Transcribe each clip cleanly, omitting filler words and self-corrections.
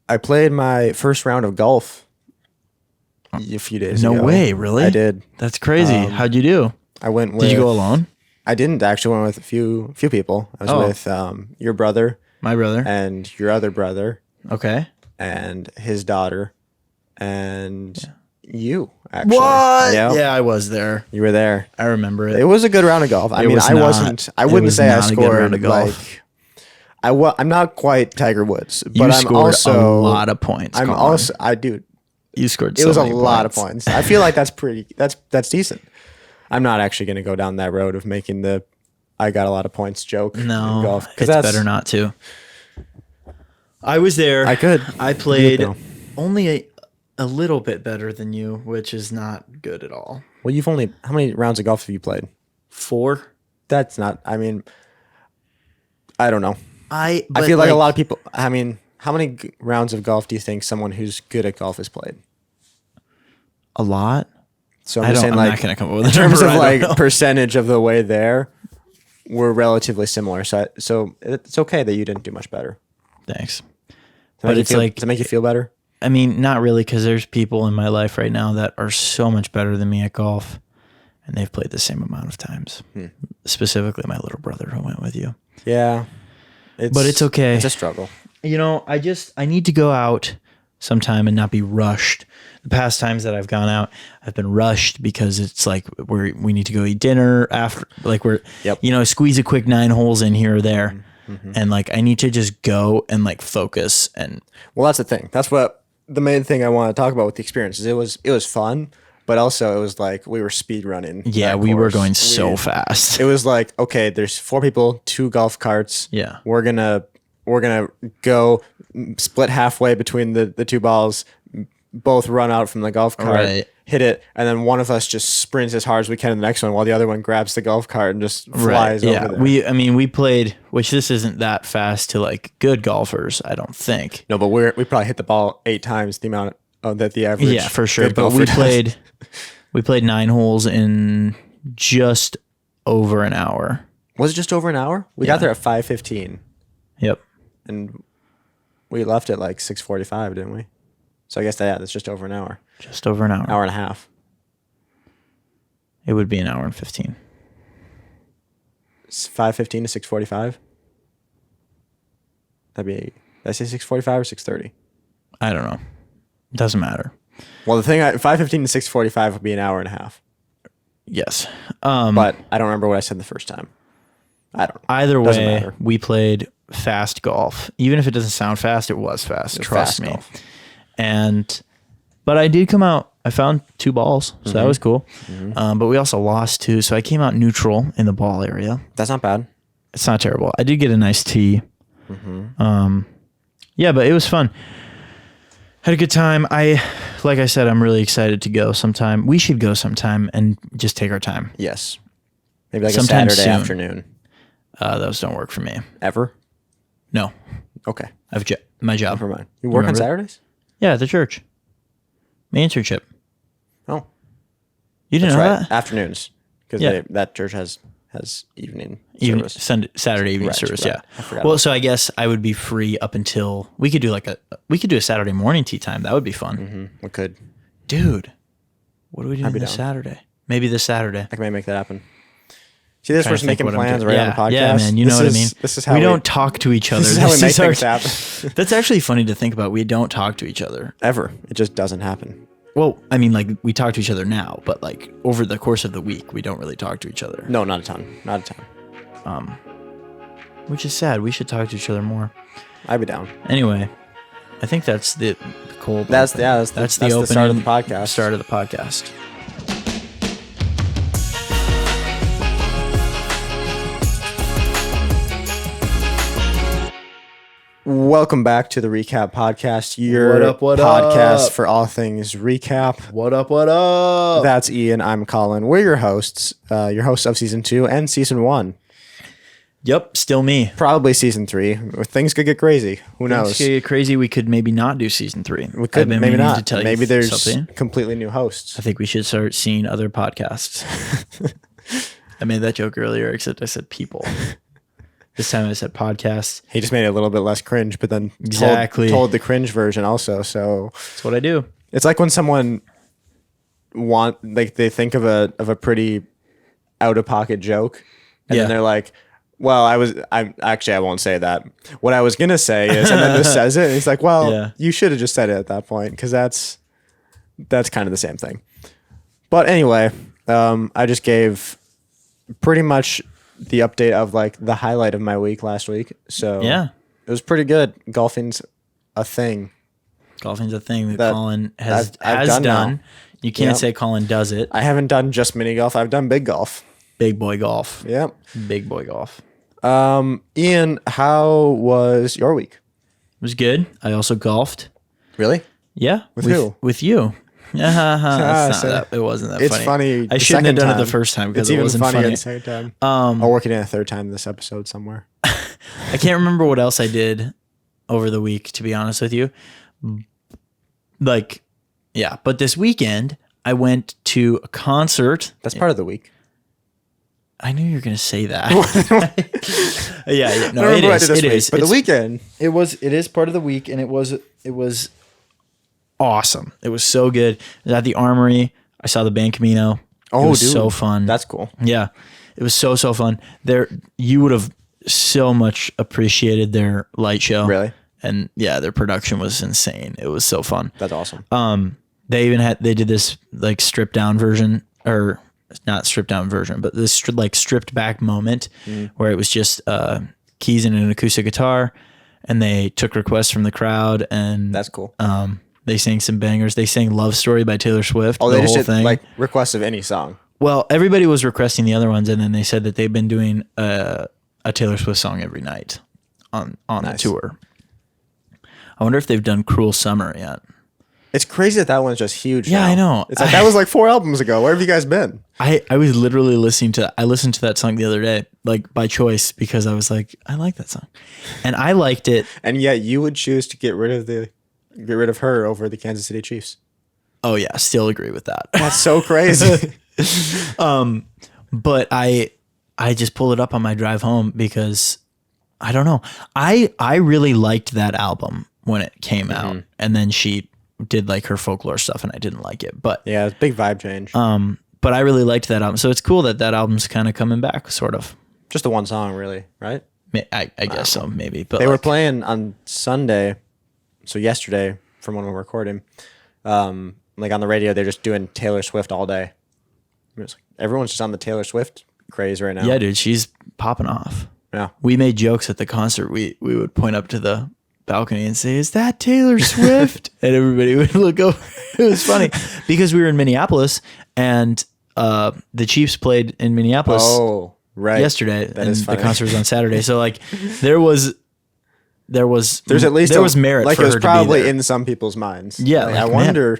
I played my first round of golf a few days ago. No way, really? I did. That's crazy. How'd you do? I went with. Did you go alone? I didn't actually. Went with a few people. I was with your brother, My brother. and your other brother, Okay. and his daughter, and you. Actually, What? Yeah, Yeah, I was there. you were there. I remember it. It was a good round of golf. I mean, I wouldn't say I scored like. I'm not quite Tiger Woods, but I'm scored also a lot of points. You scored. It So was a many lot of points. I feel like that's decent. I'm not actually going to go down that road of making the I got a lot of points joke in No, golf. it's better not to. I was there. I could. I played only a little bit better than you, which is not good at all. Well, how many rounds of golf have you played? 4. That's not. I mean, I don't know. I feel like a lot of people. I mean, how many rounds of golf do you think someone who's good at golf has played? A lot. So I'm saying, not going to come up with in a terms number, of like percentage of the way there, we're relatively similar. So it's okay that you didn't do much better. Thanks. But does it make you feel better? I mean, not really, because there's people in my life right now that are so much better than me at golf, and they've played the same amount of times. Specifically, my little brother who went with you. Yeah. But it's okay. It's a struggle. You know, I need to go out sometime and not be rushed. The past times that I've gone out, I've been rushed because it's like we need to go eat dinner after, like squeeze a quick 9 holes in here or there. Mm-hmm. And like, I need to just go and like focus. And well, that's the thing. That's what the main thing I want to talk about with the experience is it was fun, but also it was like we were speed running. Yeah, we were going so fast. It was like, okay, there's 4 people, 2 golf carts. Yeah. We're gonna go split halfway between the 2 balls, both run out from the golf cart, right. Hit it, and then one of us just sprints as hard as we can in the next one while the other one grabs the golf cart and just flies over there. We played, which this isn't that fast to like good golfers, I don't think. No, but we probably hit the ball 8 times the amount that the average. Yeah, for sure. But we played 9 holes in just over an hour. Was it just over an hour? We got there at 5:15. Yep. And we left at like 6:45, didn't we? So I guess that's just over an hour. Just over an hour. Hour and a half. It would be an hour and 15. 5:15 to 6:45. Did I say 6:45 or 6:30? I don't know. It doesn't matter. Well, the thing, 5:15 to 6:45 would be an hour and a half. Yes. But I don't remember what I said the first time. I don't know. Either way, we played fast golf. Even if it doesn't sound fast, it was fast. Trust me. Golf. But I did come out. I found 2 balls, so that was cool. Mm-hmm. But we also lost 2, so I came out neutral in the ball area. That's not bad. It's not terrible. I did get a nice tee. Mm-hmm. Yeah, but it was fun. Had a good time. Like I said, I'm really excited to go sometime. We should go sometime and just take our time. Yes. Maybe like sometime a Saturday soon. afternoon. Those don't work for me. Ever? No. Okay. I have my job. Never mind. You work on Saturdays? Yeah, at the church. My internship. Oh. You didn't know that? Afternoons. Because that church has evening service. Saturday evening service, right. yeah. Well, so I guess I would be free up until we could do a Saturday morning tea time. That would be fun. Mm-hmm. We could. Dude, what do we do this Saturday? Maybe this Saturday. I can make that happen. See, this person's making plans right on the podcast. Yeah, man, you know what I mean? This is how we don't talk to each other. This is how we make things happen. That's actually funny to think about. We don't talk to each other. Ever. It just doesn't happen. Well, I mean, like, we talk to each other now, but, like, over the course of the week, we don't really talk to each other. No, not a ton. Not a ton. Which is sad. We should talk to each other more. I'd be down. Anyway, I think that's the cold. That's the start of the podcast. Start of the podcast. Welcome back to the Recap Podcast, your what podcast up? for all things recap. What up? That's Ian. I'm Colin. We're your hosts of Season 2 and Season 1. Yep, still me. Probably Season 3. Things could get crazy. Who knows? Things could get crazy. We could maybe not do Season 3. We could, maybe not. To tell maybe you there's something. completely new hosts. I think we should start seeing other podcasts. I made that joke earlier, except I said people. This time I said podcast. He just made it a little bit less cringe, but then Exactly. told the cringe version also. So That's what I do. it's like when someone they think of a pretty out of pocket joke, and then they're like, well, I won't say that. What I was gonna say is, and then just says it, and he's like, well, you should have just said it at that point, because that's kind of the same thing. But anyway, I just gave pretty much the update of like the highlight of my week last week. So Yeah. it was pretty good. Golfing's a thing. Golfing's a thing that Colin has I've done now. You can't say Colin does it. I haven't done just mini golf. I've done big golf. Big boy golf. Yep. Big boy golf. Ian, how was your week? It was good. I also golfed. Really? Yeah. With who? With you. It wasn't that funny. It's funny. I shouldn't have done it the first time because it wasn't funny. The second time. I'll work it in a third time this episode somewhere. I can't remember what else I did over the week, to be honest with you. Like, yeah. But this weekend, I went to a concert. That's part of the week. I knew you were going to say that. Yeah. No, it is. But the weekend. It is part of the week, and it was awesome. It was so good. It was at the Armory. I saw the band Camino. Oh, it was dude. so fun. That's cool. Yeah. It was so fun. You would have so much appreciated their light show. Really? And yeah, their production was insane. It was so fun. That's awesome. They did this like stripped down version, or not stripped down version, but this stripped back moment where it was just keys and an acoustic guitar, and they took requests from the crowd, and that's cool. They sang some bangers. They sang "Love Story" by Taylor Swift. Oh, the they just whole did thing. like requests of any song. Well, everybody was requesting the other ones, and then they said that they've been doing a Taylor Swift song every night on the tour. I wonder if they've done "Cruel Summer" yet. It's crazy that one's just huge. Yeah, now. I know. It's like that was like 4 albums ago. Where have you guys been? I was literally listened to that song the other day, like by choice, because I was like, I like that song, and I liked it. And yet you would choose to get rid of her over the Kansas City Chiefs. Oh yeah, still agree with that. That's so crazy. But I just pulled it up on my drive home because I don't know. I really liked that album when it came out, and then she did like her folklore stuff, and I didn't like it. But yeah, it's a big vibe change. But I really liked that album, so it's cool that album's kind of coming back, sort of. Just the one song, really, right? I guess so, maybe. But they were playing on Sunday, so yesterday, from when we're recording. Like on the radio, they're just doing Taylor Swift all day. Everyone's just on the Taylor Swift craze right now. Yeah, dude, she's popping off. Yeah, we made jokes at the concert. We would point up to the balcony and say, "Is that Taylor Swift?" And everybody would look over. It was funny because we were in Minneapolis, and the Chiefs played in Minneapolis. Oh, right. Yesterday, that and is funny. the concert was on Saturday. So like, there's at least there was merit. Like for it was her to be probably there. in some people's minds. Yeah, like, like,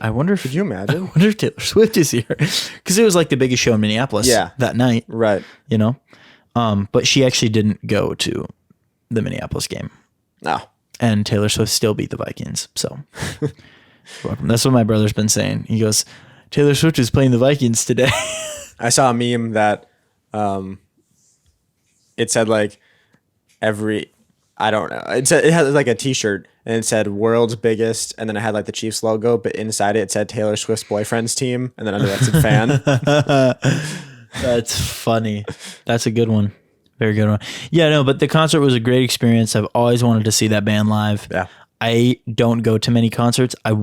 I wonder if could you imagine? I wonder if Taylor Swift is here, because it was like the biggest show in Minneapolis. Yeah. That night, Right. you know. But she actually didn't go to the Minneapolis game. No. And Taylor Swift still beat the Vikings. So that's what my brother's been saying. He goes, Taylor Swift is playing the Vikings today. I saw a meme that it said like I don't know. It had like a T-shirt, and it said "World's Biggest," and then it had like the Chiefs logo, but inside it said Taylor Swift's boyfriend's team, and then under that said fan. That's funny. That's a good one. Very good one. Yeah, no, but the concert was a great experience. I've always wanted to see that band live. Yeah. I don't go to many concerts. I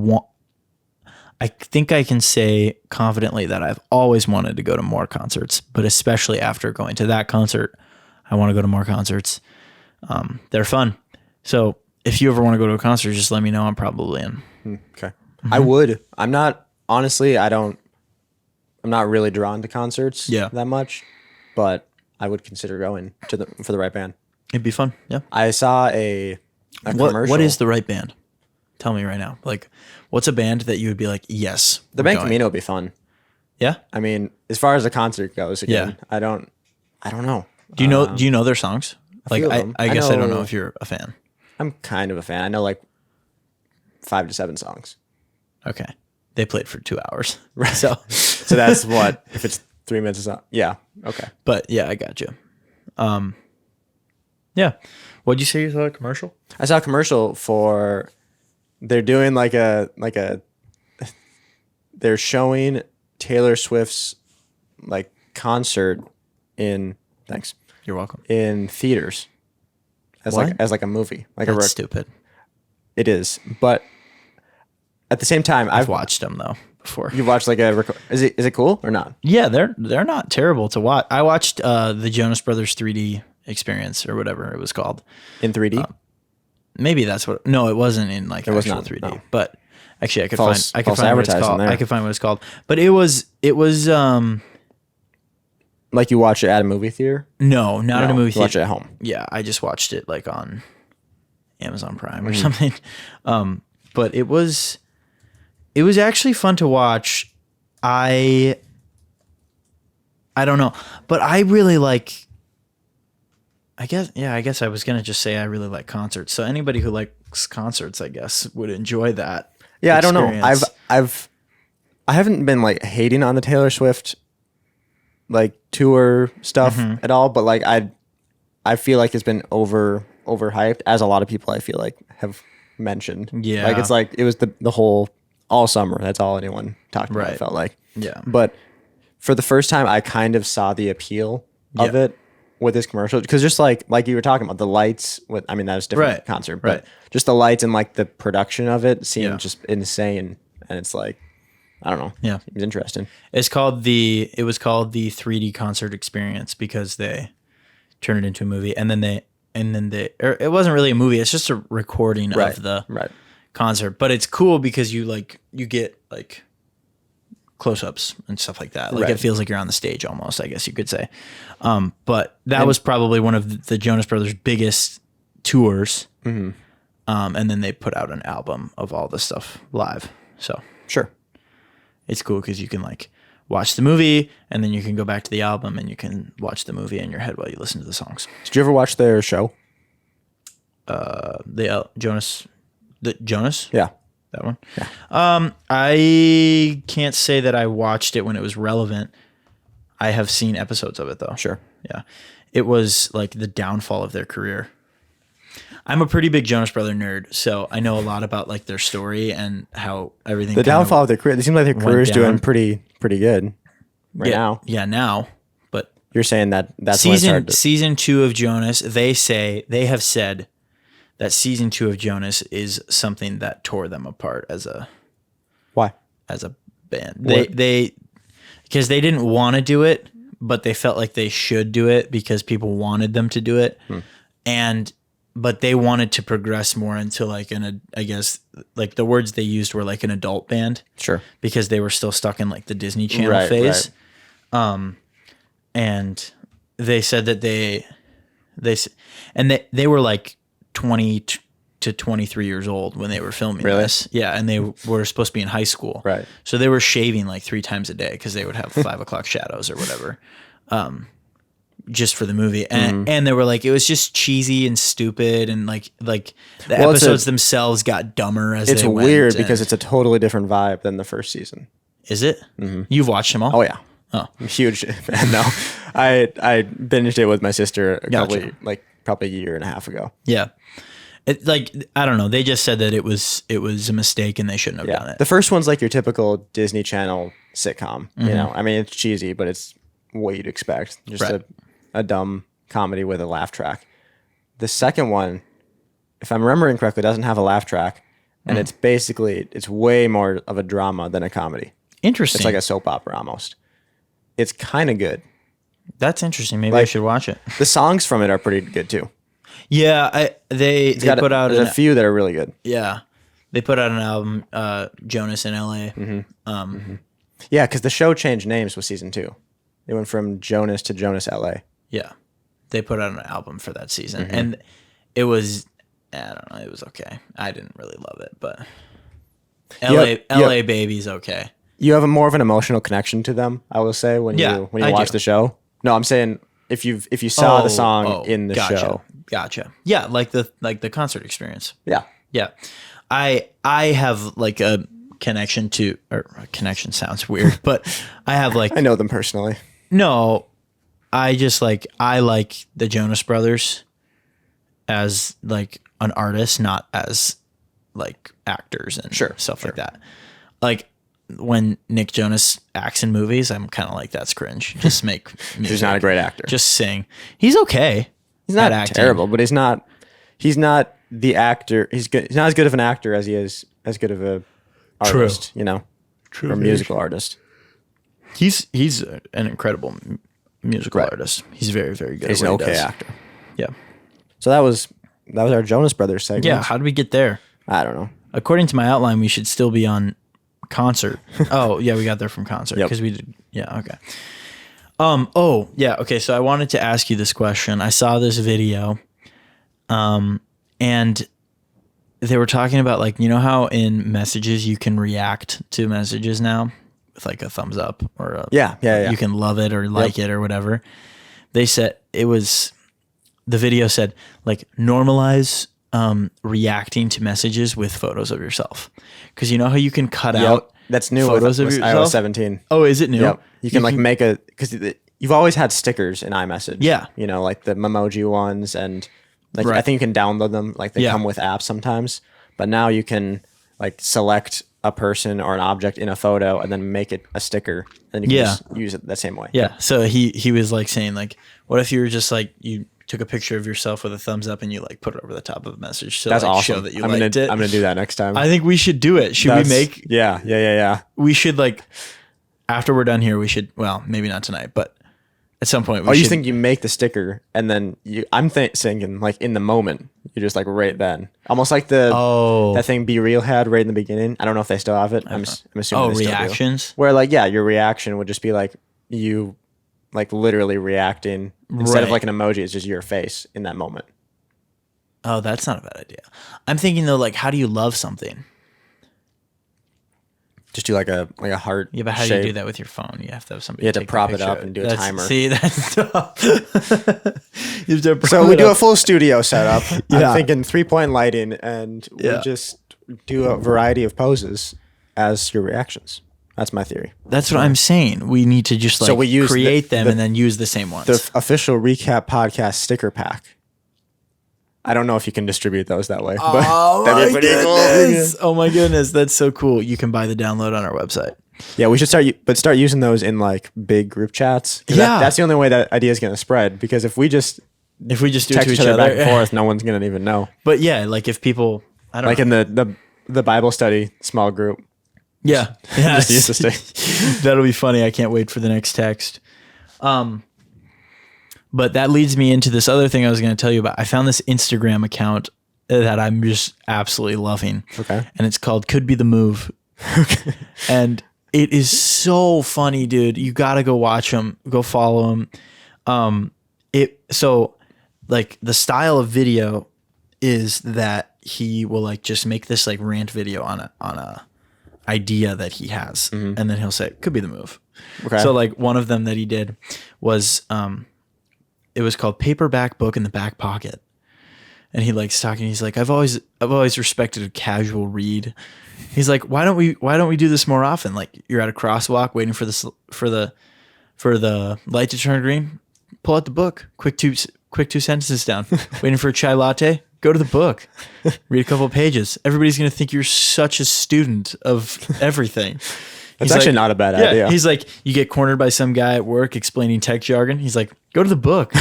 think I can say confidently that I've always wanted to go to more concerts, but especially after going to that concert, I want to go to more concerts. They're fun. So if you ever want to go to a concert, just let me know. I'm probably in. Okay. I would. I'm not really drawn to concerts that much, but I would consider going for the right band. It'd be fun. Yeah. I saw a commercial. What is the right band? Tell me right now. Like, what's a band that you would be like, yes, the band Camino would be fun. Yeah. I mean, as far as the concert goes, again, I don't know. Do you know their songs? Like, I guess I don't know if you're a fan. I'm kind of a fan. I know like 5 to 7 songs. Okay. They played for 2 hours. Right. So that's what, if it's 3 minutes or so. Yeah. Okay. But yeah, I got you. Yeah. What'd you say you saw a commercial? I saw a commercial for, they're doing they're showing Taylor Swift's like concert in, thanks, You're welcome. in theaters as What? as a movie. Like That's stupid. It is. But at the same time, I've watched them though before. You watched like is it cool or not? Yeah, they're not terrible to watch. I watched the Jonas Brothers 3D experience or whatever it was called. In 3D? Maybe that's what. No, it wasn't in like it was actual not 3D. No. But actually, I could false find what it's called. there. I could find what it's called. But it was like you watch it at a movie theater? No, not at a movie you theater. Watch it at home. Yeah, I just watched it like on Amazon Prime or something. But it was actually fun to watch. I don't know, but I really like. I guess I was gonna just say I really like concerts. So anybody who likes concerts, I guess, would enjoy that. Yeah, experience. I don't know. I haven't been like hating on the Taylor Swift like tour stuff at all, but like I feel like it's been overhyped, as a lot of people I feel like have mentioned. Yeah, like it's like it was the whole all summer. That's all anyone talked about. I felt like. Yeah, but for the first time, I kind of saw the appeal of it with this commercial, because just like you were talking about the lights with, I mean, that was a different concert, but just the lights and like the production of it seemed just insane. And it's like, I don't know. Yeah. It was interesting. It was called the 3D concert experience because they turned it into a movie, and then it wasn't really a movie. It's just a recording of the concert, but it's cool because you get like close-ups and stuff like that. Like it feels like you're on the stage almost, I guess you could say. But that was probably one of the Jonas Brothers' biggest tours. Mm-hmm. And then they put out an album of all the stuff live. So sure, it's cool because you can like watch the movie and then you can go back to the album and you can watch the movie in your head while you listen to the songs. Did you ever watch their show? Jonas? Yeah. That one? Yeah. I can't say that I watched it when it was relevant. I have seen episodes of it though. Sure. Yeah. It was like the downfall of their career. I'm a pretty big Jonas Brother nerd, so I know a lot about like their story and how everything. The downfall of their career. It seems like their career's doing pretty good now. Yeah, now. But you're saying that's season 2 of Jonas. They have said that season 2 of Jonas is something that tore them apart as a band. Because they didn't want to do it, but they felt like they should do it because people wanted them to do it. But they wanted to progress more into like I guess like the words they used were like an adult band. Sure. Because they were still stuck in like the Disney Channel phase. Right. And they said that they were like 20 to 23 years old when they were filming this. Yeah, and they were supposed to be in high school. Right. So they were shaving like 3 times a day because they would have 5 o'clock shadows or whatever, just for the movie. And and they were like, it was just cheesy and stupid, and like the episodes themselves got dumber as they went. It's weird because it's a totally different vibe than the first season. Is it? Mm-hmm. You've watched them all? Oh yeah. Oh, I'm a huge fan. No, I binged it with my sister probably a year and a half ago. Yeah. It, like, I don't know. They just said that it was a mistake and they shouldn't have done it. The first one's like your typical Disney Channel sitcom. You know, I mean, it's cheesy, but it's what you'd expect. Just a dumb comedy with a laugh track. The second one, if I'm remembering correctly, doesn't have a laugh track, and it's way more of a drama than a comedy. Interesting. It's like a soap opera almost. It's kind of good. That's interesting. Maybe I should watch it. The songs from it are pretty good too. Yeah, they put out a few that are really good. Yeah, they put out an album, Jonas in L.A. Yeah, because the show changed names with season 2. They went from Jonas to Jonas L.A. Yeah, they put out an album for that season, and it was, I don't know, it was okay. I didn't really love it, but L.A. Baby's okay. You have more of an emotional connection to them, I will say, when you watch the show. No, I'm saying if you saw the song in the show. Gotcha. Yeah, like the concert experience. Yeah. Yeah. I have like a connection to, or connection sounds weird, but I have like, I know them personally. No, I just like the Jonas Brothers as like an artist, not as like actors and stuff like that. Like when Nick Jonas acts in movies, I'm kind of like, that's cringe. Just make music. He's not a great actor. Just sing. He's okay. He's not terrible, but he's not the actor. He's good. He's not as good of an actor as he is as good of a artist, you know, or musical artist. He's an incredible musical artist. He's very, very good. He's an okay actor. Yeah. So that was our Jonas Brothers segment. Yeah. How did we get there? I don't know. According to my outline, we should still be on concert. Oh yeah, we got there from concert because we did. Yeah. Okay. Oh yeah. Okay. So I wanted to ask you this question. I saw this video, and they were talking about, like, you know how in messages you can react to messages now with like a thumbs up or you can love it or like it or whatever. They said the video said, like, normalize reacting to messages with photos of yourself, because you know how you can cut out that's new photos with of yourself. iOS 17. Oh, is it new? Yep. You can like make because you've always had stickers in iMessage. Yeah. You know, like the Memoji ones, and like I think you can download them. Like they come with apps sometimes, but now you can like select a person or an object in a photo and then make it a sticker, and you can just use it the same way. Yeah. So he was like saying, like, what if you were just like, you took a picture of yourself with a thumbs up and you like put it over the top of a message to that's like awesome. show that you I'm liked it. I'm gonna do that next time. I think we should do it. Should we make? Yeah. We should, like, after we're done here, we should. Well, maybe not tonight, but at some point. You think you make the sticker and then I'm thinking like in the moment, you just like right then, almost like that thing Be Real had right in the beginning. I don't know if they still have it. I'm assuming. They reactions. Still do. Where like your reaction would just be like you like literally reacting instead of like an emoji. It's just your face in that moment. Oh, that's not a bad idea. I'm thinking though, like, how do you love something? Just do like a heart. Yeah, but how do you do that with your phone? You have to have somebody. You have to prop it up and do a timer. See, that's tough. So we do a full studio setup. I'm thinking 3-point lighting, and we just do a variety of poses as your reactions. That's my theory. That's what I'm saying. We need to just like create them and then use the same ones. The official Recap Podcast sticker pack. I don't know if you can distribute those that way. But that'd be pretty cool. Oh my goodness, that's so cool. You can buy the download on our website. Yeah, we should start using those in like big group chats. Yeah, that's the only way that idea is going to spread. Because if we just do text it to each other back and forth, no one's going to even know. But yeah, like if people, I don't know. In the Bible study small group. Yeah. Just use the stick. That'll be funny. I can't wait for the next text. But that leads me into this other thing I was going to tell you about. I found this Instagram account that I'm just absolutely loving. Okay. And it's called Could Be the Move. Okay. And it is so funny, dude. You got to go watch them. Go follow them. So like the style of video is that he will like just make this like rant video on a idea that he has, and then he'll say could be the move. Okay. So like one of them that he did was it was called Paperback Book in the Back Pocket, and he likes talking. He's like, I've always respected a casual read. He's like, why don't we do this more often? Like you're at a crosswalk waiting for the light to turn green, pull out the book, quick two sentences down. Waiting for a chai latte, go to the book, read a couple of pages. Everybody's going to think you're such a student of everything. That's actually not a bad idea. He's like, you get cornered by some guy at work explaining tech jargon. He's like, go to the book.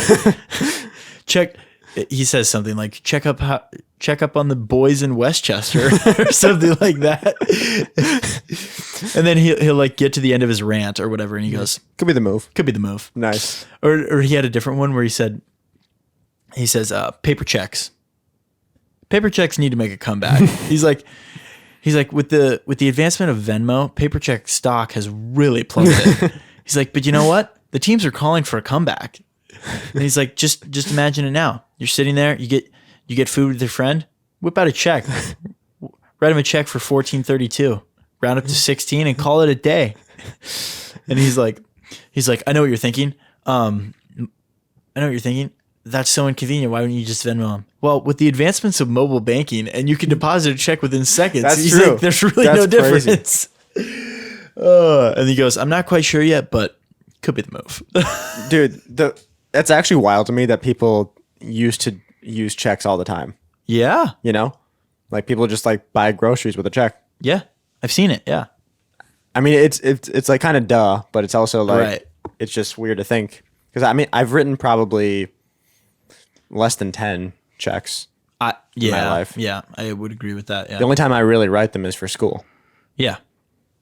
He says something like, check up on the boys in Westchester or something like that. And then he'll like get to the end of his rant or whatever, and he goes, could be the move. Could be the move. Nice. Or he had a different one where he says, paper checks. Paper checks need to make a comeback. He's like, with the advancement of Venmo, paper check stock has really plummeted. He's like, but you know what? The teams are calling for a comeback. And he's like, just imagine it now. You're sitting there, you get food with your friend, whip out a check, write him a check for $14.32, round up to 16, and call it a day. And he's like, I know what you're thinking. That's so inconvenient. Why wouldn't you just Venmo him? Well, with the advancements of mobile banking, and you can deposit a check within seconds. That's he's true. Like, there's really no difference. And he goes, I'm not quite sure yet, but could be the move. Dude, that's actually wild to me that people used to use checks all the time. Yeah. You know, like people just like buy groceries with a check. Yeah. I've seen it. Yeah. I mean, it's like kind of duh, but it's also like, Right. It's just weird to think. Because I mean, I've written probably less than 10 checks in my life. Yeah. I would agree with that. Yeah. The only time I really write them is for school. Yeah.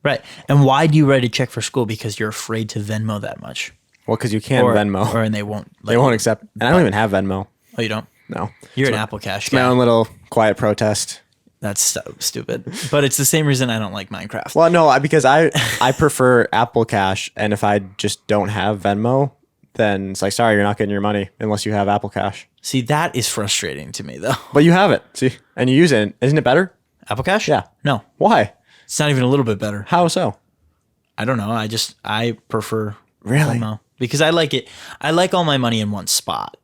Right. And why do you write a check for school? Because you're afraid to Venmo that much. Well, because you can't Venmo. And they won't. They won't accept. And I don't even have Venmo. Oh, you don't? No. You're an Apple Cash guy. My own little quiet protest. That's so stupid. But it's the same reason I don't like Minecraft. Well, no, because I prefer Apple Cash. And if I just don't have Venmo, then it's like, sorry, you're not getting your money unless you have Apple Cash. See, that is frustrating to me, though. But you have it. See? And you use it. Isn't it better? Apple Cash? Yeah. No. Why? It's not even a little bit better. How so? I don't know. I prefer really Venmo because I like it. I like all my money in one spot,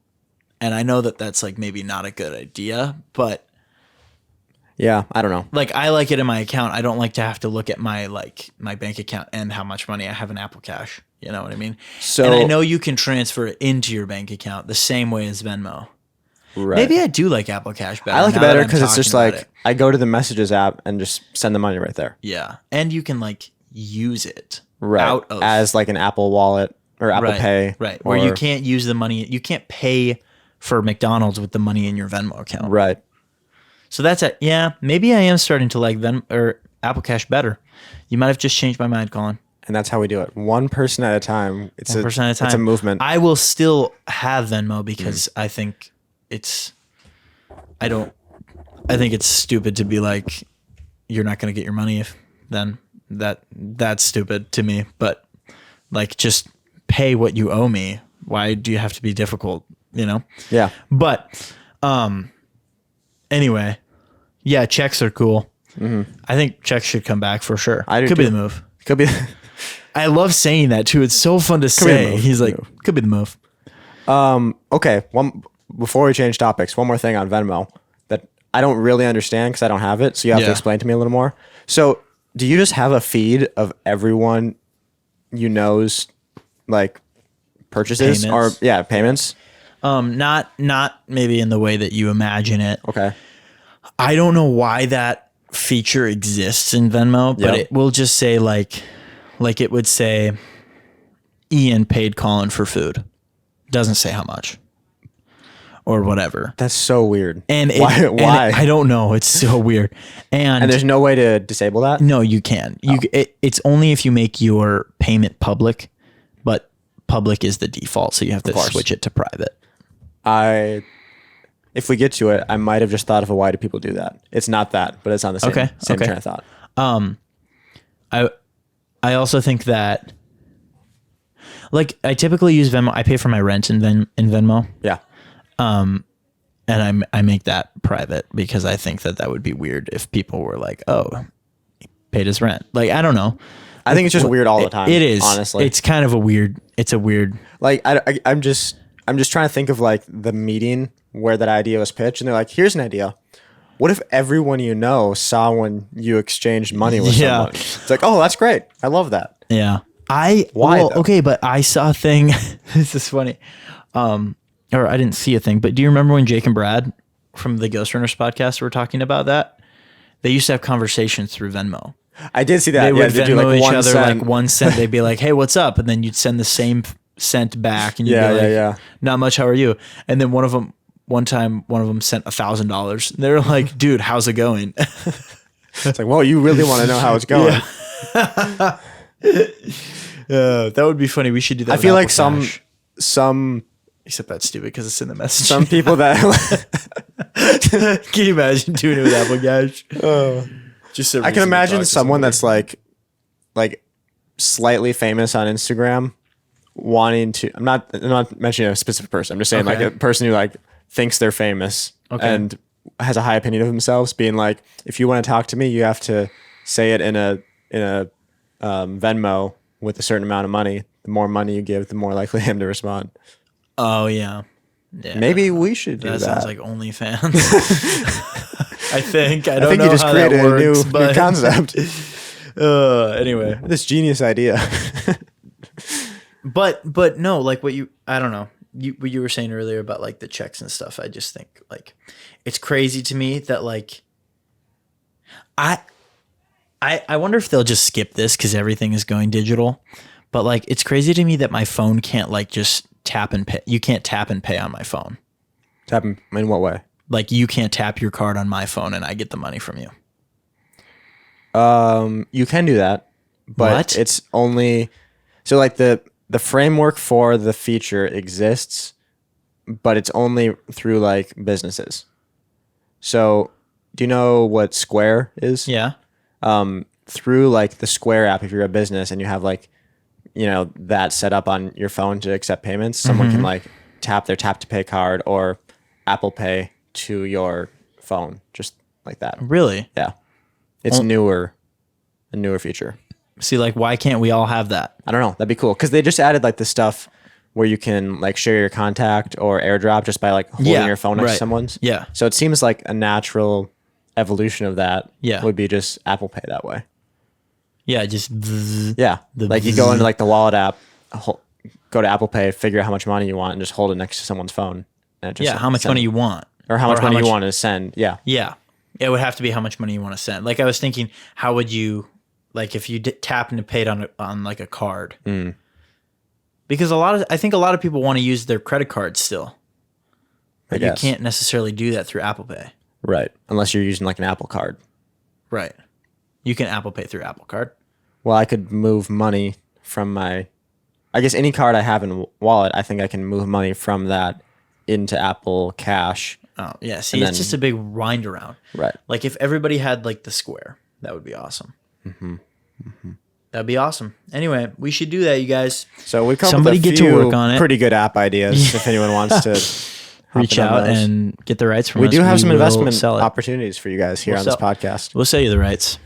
and I know that that's like maybe not a good idea, but yeah, I don't know. Like I like it in my account. I don't like to have to look at my bank account and how much money I have in Apple Cash. You know what I mean? So, and I know you can transfer it into your bank account the same way as Venmo. Right. Maybe I do like Apple Cash better. I like it better because it's just like I go to the messages app and just send the money right there. Yeah, and you can like use it out of as like an Apple Wallet or Apple Pay, right? Where you can't use the money, you can't pay for McDonald's with the money in your Venmo account, right? So that's it. Yeah, maybe I am starting to like Venmo or Apple Cash better. You might have just changed my mind, Colin. And that's how we do it. One person at a time. It's one person at a time. It's a movement. I will still have Venmo because I think I think it's stupid to be like, you're not going to get your money if then that's stupid to me. But like, just pay what you owe me. Why do you have to be difficult? You know? Yeah. But, anyway, yeah, checks are cool. Mm-hmm. I think checks should come back for sure. Could be the move. Could be. I love saying that too. It's so fun to say. He's like, could be the move. Okay. Before we change topics, one more thing on Venmo that I don't really understand because I don't have it. So you have to explain to me a little more. So do you just have a feed of everyone you know's like purchases payments. Payments? Not maybe in the way that you imagine it. Okay. I don't know why that feature exists in Venmo, but it will just say like it would say Ian paid Colin for food. Doesn't say how much or whatever. That's so weird. And why? I don't know. It's so weird. And there's no way to disable that? No, you can. It's only if you make your payment public, but public is the default. So you have to switch it to private. If we get to it, I might have just thought of why do people do that? It's not that, but it's on the same train of thought. I also think that, like, I typically use Venmo. I pay for my rent in Venmo. Yeah. And I make that private because I think that would be weird if people were like, "Oh, he paid his rent." Like, I don't know. I think it's just weird all the time. It is. Honestly, it's kind of a weird. It's a weird. Like, I'm just trying to think of like the meeting where that idea was pitched, and they're like, "Here's an idea. What if everyone you know saw when you exchanged money with someone?" It's like, "Oh, that's great. I love that." Yeah. Okay, but I saw a thing. This is funny. Or I didn't see a thing, but do you remember when Jake and Brad from the Ghost Runners podcast were talking about that? They used to have conversations through Venmo. I did see that. They would Venmo like each other like 1 cent. They'd be like, "Hey, what's up?" And then you'd send the same cent back, and you'd be like, "Not much. How are you?" And then one of them sent $1,000. They're like, "Dude, how's it going?" It's like, well, you really want to know how it's going. That would be funny. We should do that. I feel like some. Except that's stupid because it's in the message. Some people that can you imagine doing it with Apple Cash? I can imagine someone that's like slightly famous on Instagram wanting to. I'm not mentioning a specific person. I'm just saying like a person who like thinks they're famous and has a high opinion of themselves, being like, if you want to talk to me, you have to say it in a Venmo with a certain amount of money. The more money you give, the more likely I am to respond. Oh yeah. Maybe we should do that. That sounds like OnlyFans. I think I think you just created a new concept. Anyway, this genius idea. but no, like I don't know. what you were saying earlier about like the checks and stuff, I just think like it's crazy to me that like I wonder if they'll just skip this because everything is going digital. But like it's crazy to me that my phone can't like just tap and pay. You can't tap and pay on my phone. Tap in what way? Like you can't tap your card on my phone and I get the money from you. You can do that, but it's only so like the framework for the feature exists, but it's only through like businesses. So, do you know what Square is? Yeah. Through like the Square app, if you're a business and you have like, that set up on your phone to accept payments, someone can like tap their tap to pay card or Apple Pay to your phone, just like that. Really? Yeah. It's a newer feature. See, like, why can't we all have that? I don't know. That'd be cool. Because they just added like the stuff where you can like share your contact or AirDrop just by like holding your phone next to someone's. Yeah. So it seems like a natural evolution of that Yeah. would be just Apple Pay that way. Yeah, just Yeah. Like you go into like the wallet app, go to Apple Pay, figure out how much money you want and just hold it next to someone's phone. And it just how much money you want. Or how much money you want to send. Yeah. Yeah. It would have to be how much money you want to send. Like I was thinking, how would you, like if you tap and paid on like a card? Because I think a lot of people want to use their credit cards still. But you can't necessarily do that through Apple Pay. Right. Unless you're using like an Apple Card. Right. You can Apple Pay through Apple Card. Well, I could move money from I guess any card I have in wallet, I think I can move money from that into Apple Cash. Oh, yeah. See, it's just a big wind around. Right. Like if everybody had like the Square, that would be awesome. That'd be awesome. Anyway, we should do that, you guys. So we come Somebody with a get few to work on it. Pretty good app ideas if anyone wants to reach out and get the rights from us. We do have some investment opportunities for you guys here on this podcast. We'll sell you the rights.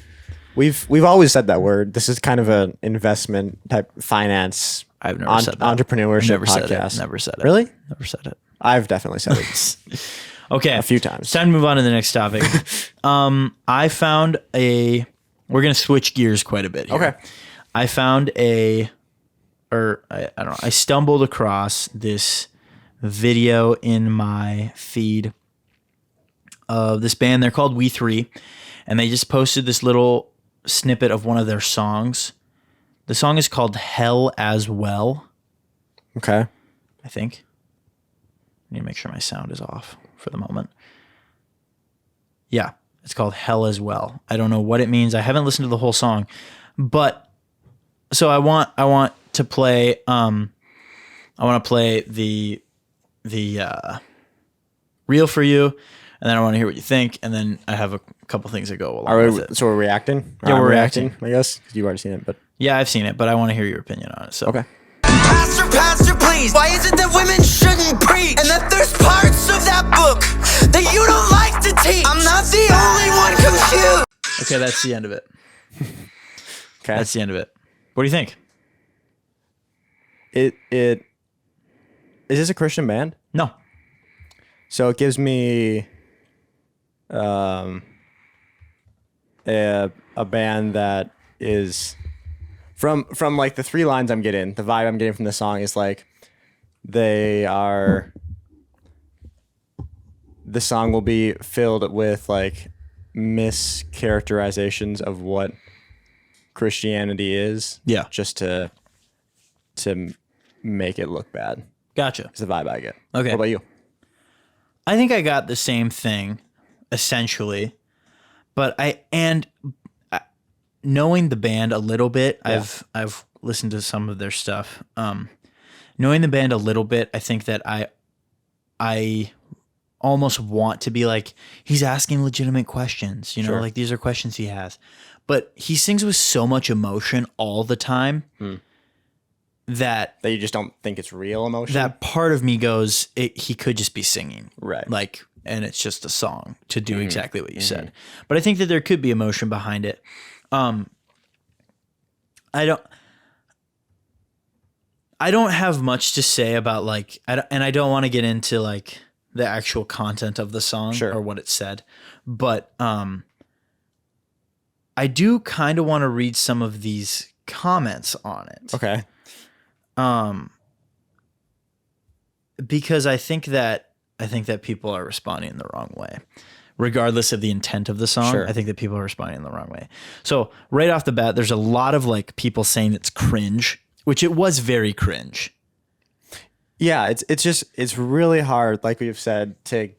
We've always said that word. This is kind of an investment type finance. I've never said that. Entrepreneurship podcast. Never said it. Really? Never said it. I've definitely said it. Okay. A few times. It's time to move on to the next topic. I found we're going to switch gears quite a bit here. Okay. I found I don't know. I stumbled across this video in my feed of this band. They're called We3, and they just posted this little snippet of one of their songs. The song is called Hell as Well. Okay. I think. I need to make sure my sound is off for the moment. Yeah, it's called Hell as Well. I don't know what it means. I haven't listened to the whole song, but so I want to play the reel for you, and then I want to hear what you think, and then I have a couple things that go along with it. So we're reacting? Yeah, we're reacting. I guess, because you've already seen it, but yeah, I've seen it, but I want to hear your opinion on it. So okay. Pastor, please. Why is it that women shouldn't preach? And that there's parts of that book that you don't like to teach? I'm not the only one confused. Okay, that's the end of it. Okay. That's the end of it. What do you think? Is this a Christian band? No. So it gives me a band that is from like the three lines I'm getting, the vibe I'm getting from the song is like the song will be filled with like mischaracterizations of what Christianity is. Yeah. Just to make it look bad. Gotcha. It's the vibe I get. Okay. What about you? I think I got the same thing, essentially, but knowing the band a little bit, yeah. I've listened to some of their stuff. Knowing the band a little bit, I think that I almost want to be like, he's asking legitimate questions, you know, sure. Like these are questions he has, but he sings with so much emotion all the time. That you just don't think it's real emotion. That part of me goes, he could just be singing, right? Like, and it's just a song to do exactly what you said. But I think that there could be emotion behind it. I don't have much to say about like, I don't want to get into like the actual content of the song or what it said, but I do kind of want to read some of these comments on it. Okay. because I think that people are responding the wrong way. Regardless of the intent of the song, Sure. I think that people are responding the wrong way. So right off the bat, there's a lot of like people saying it's cringe, which it was very cringe. Yeah, it's really hard, like we've said, to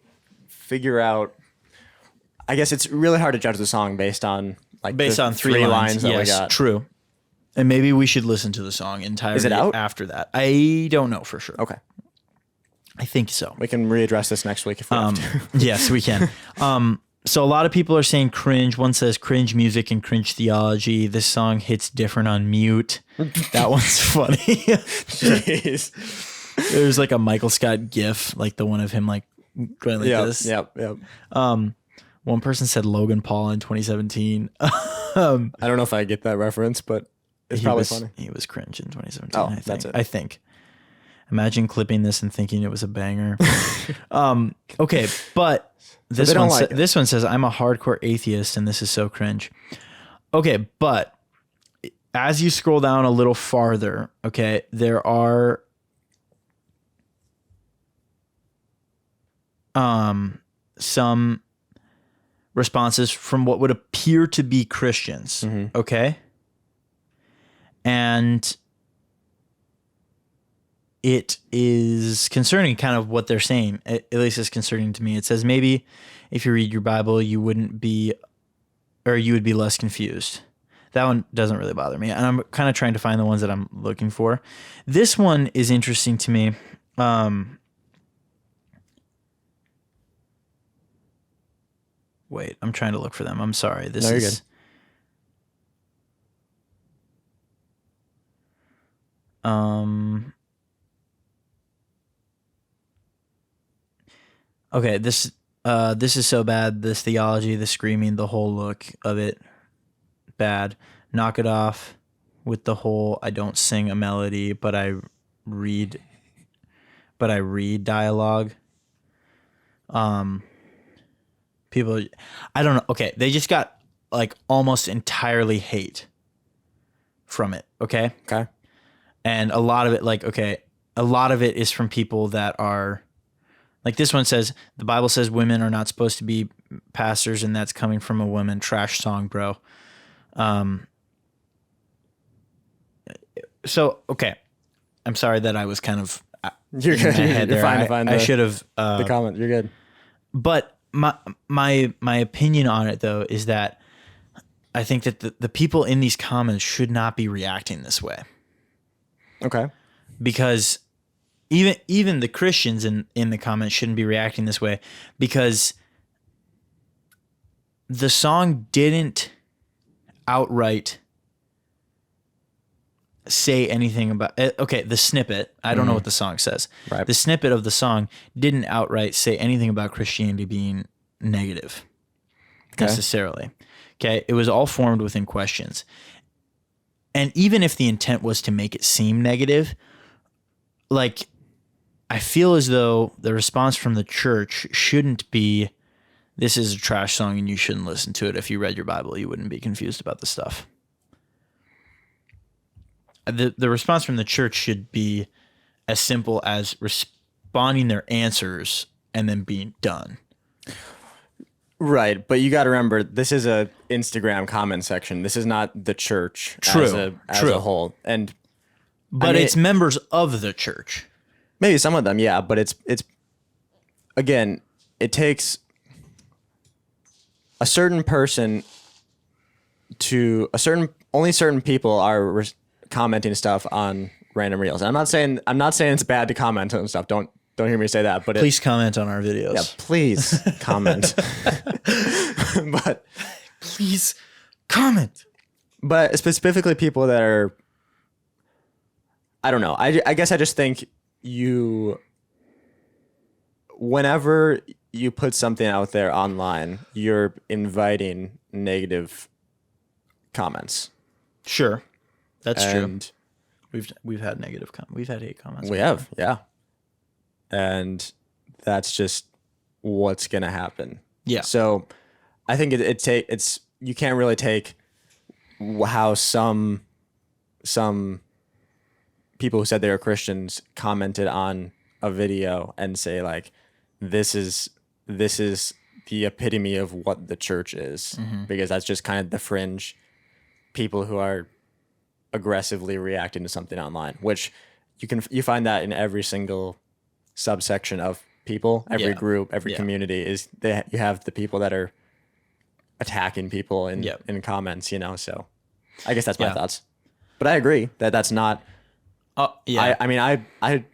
figure out. I guess it's really hard to judge the song based on three lines that we got. True. And maybe we should listen to the song entirely. Is it out? After that? I don't know for sure. Okay. I think so. We can readdress this next week if we have to. Yes, we can. So a lot of people are saying cringe. One says cringe music and cringe theology. This song hits different on mute. That one's funny. Jeez. There's like a Michael Scott gif, like the one of him like going like this. Yep. One person said Logan Paul in 2017. I don't know if I get that reference, but it's probably funny. He was cringe in 2017. Oh, that's it. I think. Imagine clipping this and thinking it was a banger. Okay, but this one says, I'm a hardcore atheist and this is so cringe. Okay, but as you scroll down a little farther, okay, there are some responses from what would appear to be Christians, okay? And it is concerning kind of what they're saying. At least it's concerning to me. It says maybe if you read your Bible, you would be less confused. That one doesn't really bother me. And I'm kind of trying to find the ones that I'm looking for. This one is interesting to me. Wait, I'm trying to look for them. I'm sorry. You're good. Okay, this is so bad. This theology, the screaming, the whole look of it, bad. Knock it off with the whole I don't sing a melody, but I read dialogue. People, I don't know. Okay, they just got like almost entirely hate from it. Okay. And a lot of it is from people that are like this one says, the Bible says women are not supposed to be pastors, and that's coming from a woman. Trash song, bro. So, okay. I'm sorry that I was kind of You're good. You're fine to find I should have the comment. You're good. But my opinion on it though is that I think that the people in these comments should not be reacting this way. Okay. Because even the Christians in the comments shouldn't be reacting this way, because the song didn't outright say anything about the snippet. I don't know what the song says. Right. The snippet of the song didn't outright say anything about Christianity being negative necessarily. Okay. It was all formed within questions. And even if the intent was to make it seem negative, like I feel as though the response from the church shouldn't be, this is a trash song and you shouldn't listen to it. If you read your Bible, you wouldn't be confused about the stuff. The response from the church should be as simple as responding their answers and then being done. Right, but you got to remember, this is a Instagram comment section. This is not the church as a whole. But it's members of the church. Maybe some of them, yeah. But it's again, it takes a certain person only certain people are commenting stuff on random reels. And I'm not saying it's bad to comment on stuff. Don't hear me say that. But please comment on our videos. Yeah, please comment. But please comment. But specifically people that are, I don't know. I guess I just think whenever you put something out there online, you're inviting negative comments. Sure. That's true. We've had negative we've had hate comments. We have, yeah. And that's just what's gonna happen. Yeah. So I think it's you can't really take how some people who said they were Christians commented on a video and say like, this is the epitome of what the church is, because that's just kind of the fringe people who are aggressively reacting to something online, which you find that in every single subsection of people, every group, every community is you have the people that are attacking people in comments, so I guess that's my thoughts, but I agree that that's not, I mean, I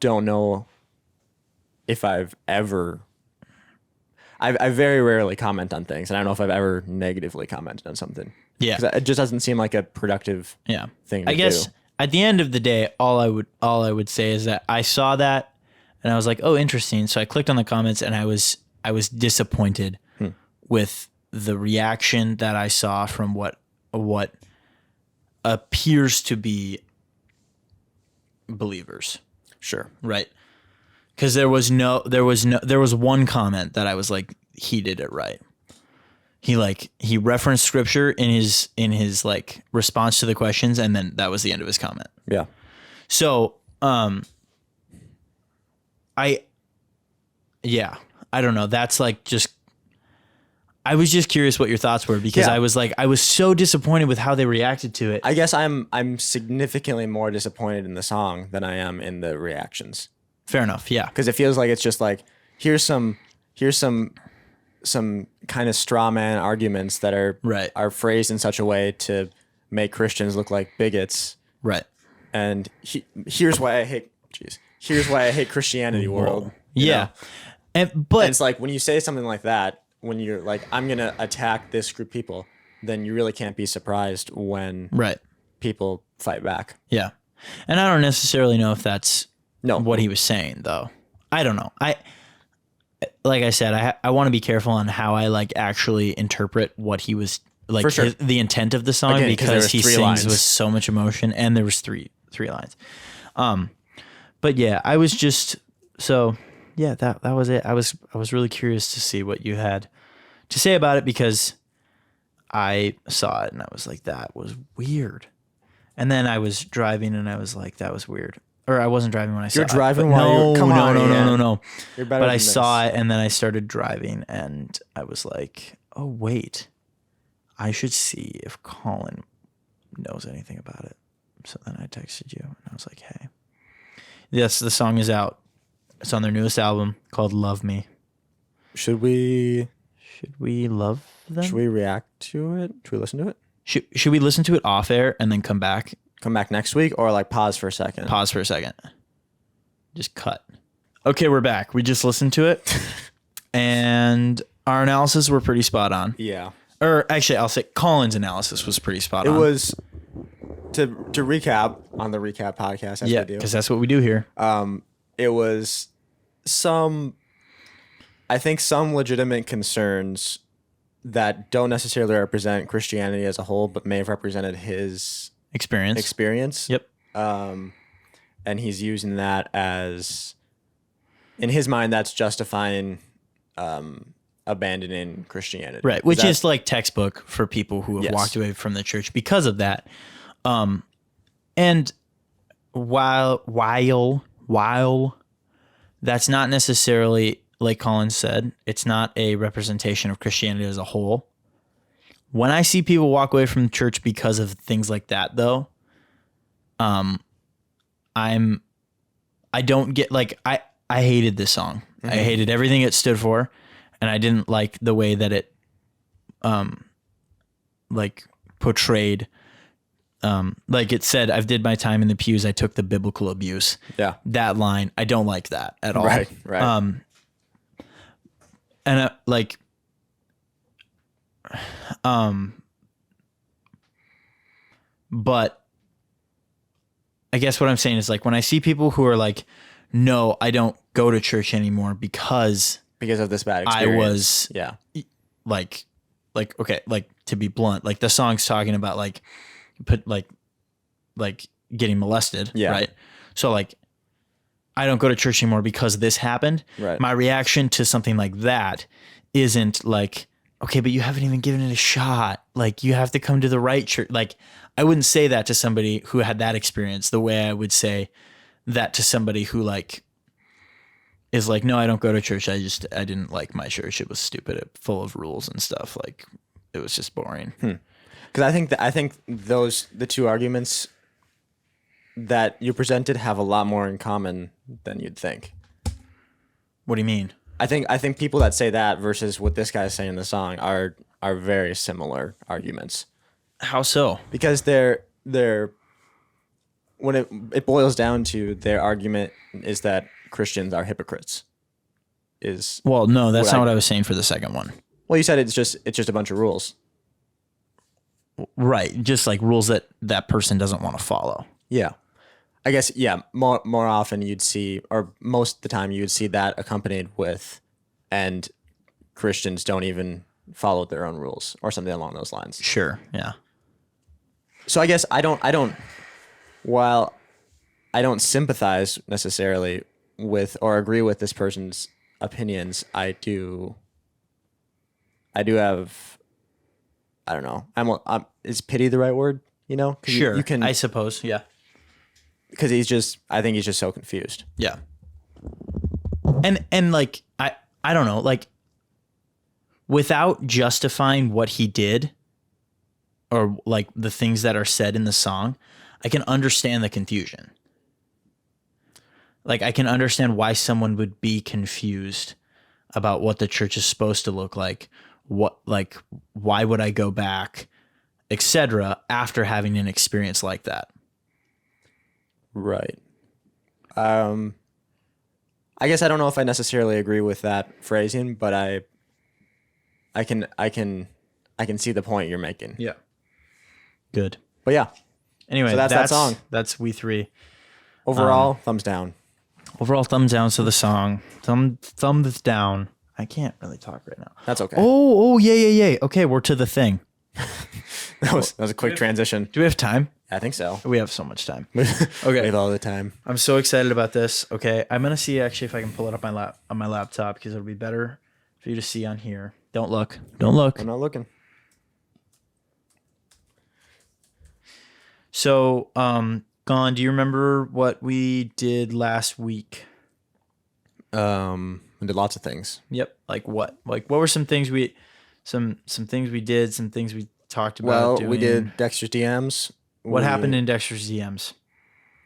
don't know if I very rarely comment on things, and I don't know if I've ever negatively commented on something. Yeah, because it just doesn't seem like a productive thing to I guess do. At the end of the day, all I would say is that I saw that and I was like, oh, interesting. So I clicked on the comments and I was disappointed with the reaction that I saw from what appears to be believers. Sure. Right. Because there was one comment that I was like, he did it right. He referenced scripture in his like response to the questions, and then that was the end of his comment. Yeah. So, I don't know. That's like I was just curious what your thoughts were, because I was so disappointed with how they reacted to it. I guess I'm significantly more disappointed in the song than I am in the reactions. Fair enough. Yeah. Because it feels like it's just like, here's some kind of straw man arguments that are phrased in such a way to make Christians look like bigots. Right. And here's why I hate Christianity world. Yeah. And it's like, when you say something like that, when you're like, I'm going to attack this group of people, then you really can't be surprised when people fight back. Yeah. And I don't necessarily know if that's what he was saying, though. I don't know. Like I said, I want to be careful on how I like actually interpret what he was like, for sure. The intent of the song, because he sings lines with so much emotion, and there was three lines. But yeah, I was just that was it. I was really curious to see what you had to say about it, because I saw it and I was like, that was weird. And then I was driving and I was like, that was weird. Or I wasn't driving when I saw it. You're driving while you're... Come on, No. You're better But than I this. saw it, and then I started driving, and I was like, oh, wait. I should see if Colin knows anything about it. So then I texted you, and I was like, hey. Yes, the song is out. It's on their newest album called Love Me. Should we love them? Should we react to it? Should we listen to it? Should we listen to it off air and then come back? Come back next week, or like pause for a second? Pause for a second. Just cut. Okay, we're back. We just listened to it, and our analysis were pretty spot on. Yeah. Or actually, I'll say Colin's analysis was pretty spot on. It was, to recap on the recap podcast, as we do. Because that's what we do here. It was I think some legitimate concerns that don't necessarily represent Christianity as a whole, but may have represented his experience. Yep. And he's using that as, in his mind, that's justifying abandoning Christianity. Right, which is like textbook for people who have walked away from the church because of that. And while that's not necessarily, like Colin said, it's not a representation of Christianity as a whole. When I see people walk away from the church because of things like that, though, I don't get, like, I hated this song. Mm-hmm. I hated everything it stood for, and I didn't like the way that it like portrayed, like it said, I've did my time in the pews, I took the biblical abuse. Yeah. That line, I don't like that at all. Right. And but I guess what I'm saying is, like, when I see people who are like, no, I don't go to church anymore because of this bad experience. I was like, okay, like, to be blunt, like the song's talking about like getting molested. Yeah. Right. So like, I don't go to church anymore because this happened. Right. My reaction to something like that isn't like, okay, but you haven't even given it a shot. Like, you have to come to the right church. Like, I wouldn't say that to somebody who had that experience the way I would say that to somebody who, like, is like, no, I don't go to church. I didn't like my church. It was stupid, full of rules and stuff. Like it was just boring. Because I think the two arguments that you presented have a lot more in common than you'd think. What do you mean? I think people that say that versus what this guy's saying in the song are very similar arguments. How so? Because they're when it boils down to their argument is that Christians are hypocrites. Well, no, that's not what I was saying for the second one. Well, you said it's just a bunch of rules. Right, just like rules that person doesn't want to follow. Yeah. I guess, yeah, more often you'd see, or most of the time you would see that accompanied with, and Christians don't even follow their own rules or something along those lines. Sure, yeah. So I guess I don't, while I don't sympathize necessarily with or agree with this person's opinions, I do have, I don't know, is pity the right word? You know? Sure, you can, I suppose, yeah. Because I think he's just so confused. Yeah. And like, I don't know, like, without justifying what he did or like the things that are said in the song, I can understand the confusion. Like, I can understand why someone would be confused about what the church is supposed to look like, why would I go back, etc., after having an experience like that. Right. I guess I don't know if I necessarily agree with that phrasing, but I can see the point you're making. Yeah. Good. But yeah. Anyway, so that's that song. That's We Three. Overall, thumbs down. Overall, thumbs down to the song. Thumbs down. I can't really talk right now. That's okay. Oh, yeah. Okay, we're to the thing. that was a quick transition. Do we have time? I think so. We have so much time. Okay. We have all the time. I'm so excited about this. Okay. I'm going to see actually if I can pull it up on my laptop because it'll be better for you to see on here. Don't look. Don't look. I'm not looking. So, Gon, do you remember what we did last week? We did lots of things. Yep. Like what? Like what were some things some things we did, some things we talked about Well, doing? we did Dexter's DMs. What happened in Dexter's DMs?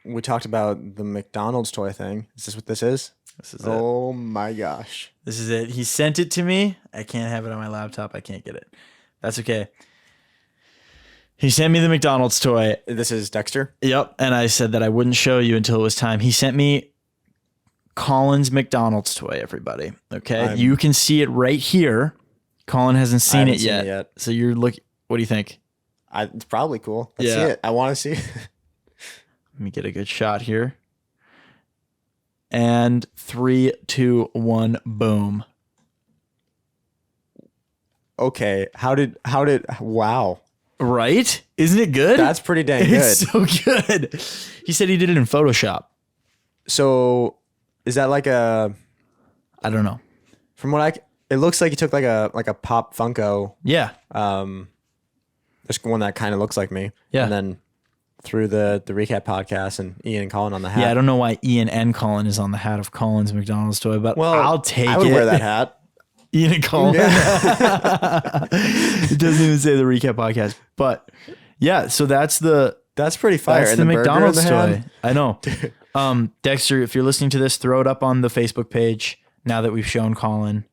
We talked about the McDonald's toy thing. Is this what this is? This is it. Oh my gosh. This is it. He sent it to me. I can't have it on my laptop. I can't get it. That's okay. He sent me the McDonald's toy. This is Dexter? Yep. And I said that I wouldn't show you until it was time. He sent me Colin's McDonald's toy, everybody. Okay. You can see it right here. Colin hasn't seen it yet. So you're looking. What do you think? It's probably cool. Let's see it. I want to see it. Let me get a good shot here. And 3, 2, 1, boom. Okay. Wow. Right? Isn't it good? That's pretty dang good. It's so good. He said he did it in Photoshop. So is that like I don't know. From what it looks like he took like a Pop Funko. Yeah. There's one that kind of looks like me. Yeah. And then through the recap podcast and Ian and Colin on the hat. Yeah, I don't know why Ian and Colin is on the hat of Colin's McDonald's toy, but I'll take it. I would wear that hat. Ian and Colin. Yeah. It doesn't even say the recap podcast, but yeah. So that's pretty fire. That's and the McDonald's toy. hand. I know. Dexter, if you're listening to this, throw it up on the Facebook page now that we've shown Colin.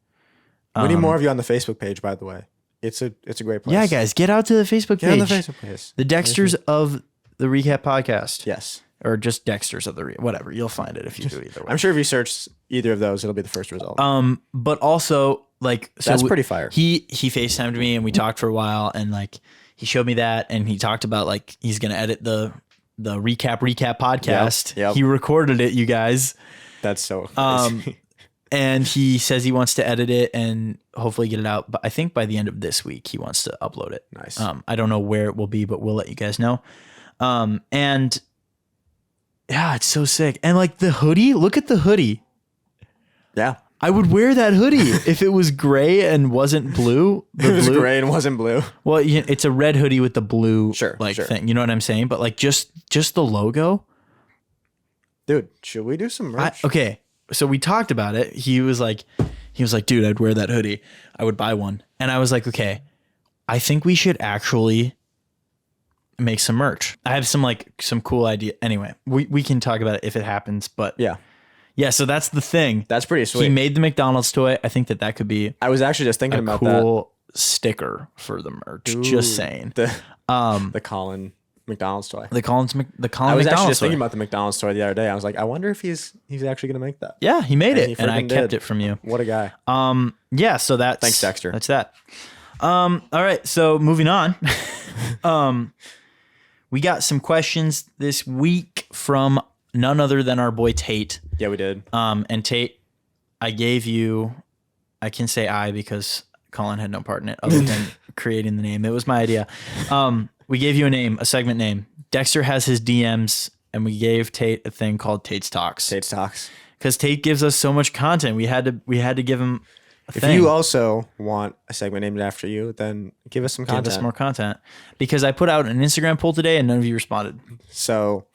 We need more of you on the Facebook page, by the way. It's a great place. Yeah, guys, get out to the Facebook page. Get on the Facebook page. The Dexters of the recap podcast. Yes. Or just Dexters of the whatever. You'll find it if you do either way. I'm sure if you search either of those, it'll be the first result. But also like that's pretty fire. He FaceTimed me and we talked for a while and like he showed me that and he talked about like he's gonna edit the recap podcast. Yep. He recorded it, you guys. That's so crazy. And he says he wants to edit it and hopefully get it out. But I think by the end of this week he wants to upload it. Nice. I don't know where it will be, but we'll let you guys know. And yeah, it's so sick. And like the hoodie, look at the hoodie. Yeah. I would wear that hoodie if it was gray and wasn't blue. It was gray and wasn't blue. Well, it's a red hoodie with the blue thing. You know what I'm saying? But like just the logo. Dude, should we do some merch? Okay. so we talked about it. He was like, dude, I'd wear that hoodie. I would buy one. And I was like, okay, I think we should actually make some merch. I have some cool idea. Anyway, we can talk about it if it happens, but yeah. So that's the thing. That's pretty sweet. He made the McDonald's toy. I think that could be. I was actually just thinking about cool sticker for the merch. Ooh, just saying. The Colin McDonald's toy. The Colin I was McDonald's actually just toy. thinking about the McDonald's toy the other day. I was like, I wonder if he's actually gonna make that. Yeah, he made it, and I kept did. it from you. What a guy. Yeah. So that's thanks, Dexter. That's that. All right. So moving on. We got some questions this week from none other than our boy Tate. Yeah, we did. And Tate, I can say I because Colin had no part in it other than creating the name. It was my idea. We gave you a segment name. Dexter has his DMs, and we gave Tate a thing called Tate's Talks. Tate's Talks. Because Tate gives us so much content. We had to give him a thing. If you also want a segment named after you, then give us some content. Give us more content. Because I put out an Instagram poll today, and none of you responded. So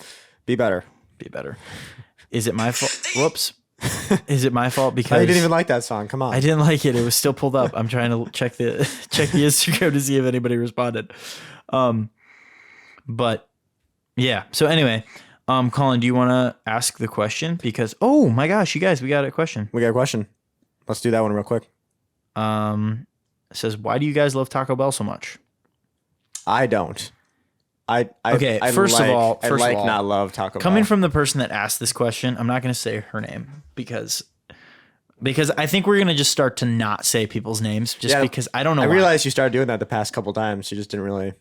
be better. Be better. Is it my fault? Whoops. Is it my fault? Because you didn't even like that song. Come on. I didn't like it. It was still pulled up. I'm trying to check the Instagram to see if anybody responded. But yeah. So anyway, Colin, do you want to ask the question? Because oh my gosh, you guys, we got a question. We got a question. Let's do that one real quick. It says, why do you guys love Taco Bell so much? I don't. First of all, not love Taco Bell. Coming from the person that asked this question, I'm not going to say her name because I think we're going to just start to not say people's names because I don't know. I realized you started doing that the past couple times. You just didn't really.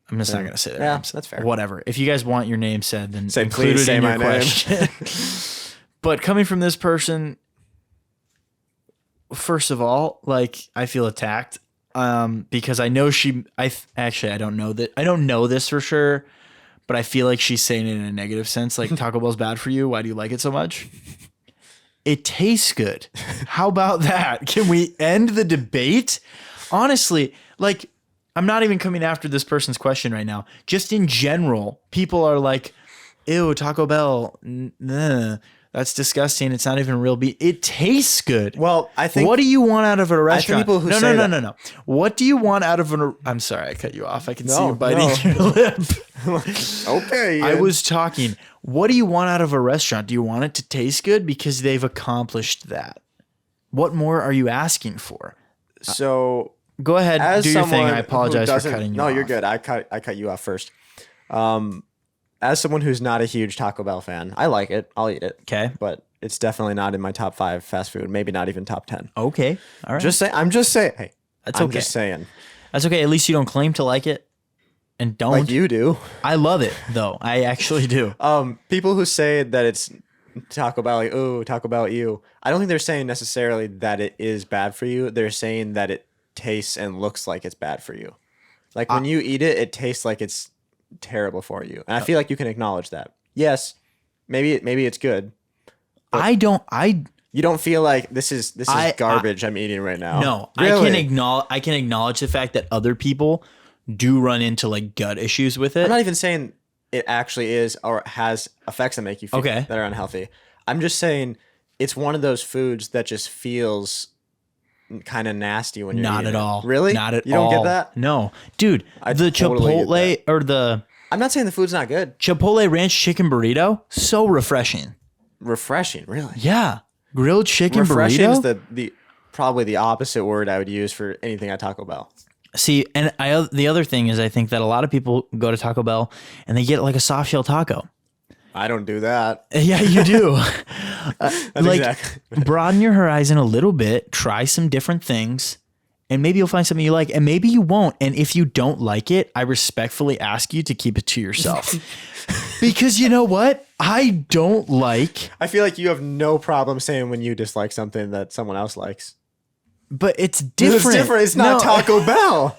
I'm just not going to say their names. That's fair. Whatever. If you guys want your name said, then say include please it say in my your name. question. But coming from this person, first of all, I feel attacked. Because I know I don't know that. I don't know this for sure, but I feel like she's saying it in a negative sense. Like Taco Bell's bad for you. Why do you like it so much? It tastes good. How about that? Can we end the debate? Honestly, I'm not even coming after this person's question right now. Just in general, people are like, ew, Taco Bell. Nah. That's disgusting. It's not even real beef. It tastes good. Well, I think. What do you want out of a restaurant? People who say no. What do you want out of an? I'm sorry, I cut you off. I can see you biting your lip. Okay. I was talking. What do you want out of a restaurant? Do you want it to taste good? Because they've accomplished that. What more are you asking for? So go ahead, do your thing. I apologize for cutting you off. No, you're good. I cut you off first. As someone who's not a huge Taco Bell fan, I like it. I'll eat it. Okay. But it's definitely not in my top 5 fast food. Maybe not even top 10. Okay. All right. I'm just saying. Hey, that's okay. I'm just saying. That's okay. At least you don't claim to like it, and don't. Like you do. I love it though. I actually do. People who say that it's Taco Bell, like, oh, Taco Bell, you. I don't think they're saying necessarily that it is bad for you. They're saying that it tastes and looks like it's bad for you. Like when you eat it, it tastes like it's terrible for you, and I feel like you can acknowledge that. Yes, maybe it's good. You don't feel like this is garbage I'm eating right now. No, really? I can acknowledge the fact that other people do run into gut issues with it. I'm not even saying it actually is or has effects that make you feel that are unhealthy. I'm just saying it's one of those foods that just feels kind of nasty when you're not eating at all. It. Really? Not at all. You don't get that? No. Dude, the totally Chipotle or the I'm not saying the food's not good. Chipotle ranch chicken burrito, so refreshing. Refreshing, really? Yeah. Grilled chicken refreshing burrito? Refreshing is the probably the opposite word I would use for anything at Taco Bell. See, and the other thing is I think that a lot of people go to Taco Bell and they get a soft shell taco. I don't do that. Yeah, you do. Exactly. Broaden your horizon a little bit, try some different things, and maybe you'll find something you like, and maybe you won't. And if you don't like it, I respectfully ask you to keep it to yourself. Because you know what? I feel like you have no problem saying when you dislike something that someone else likes. But it's different. It's different. It's not Taco Bell.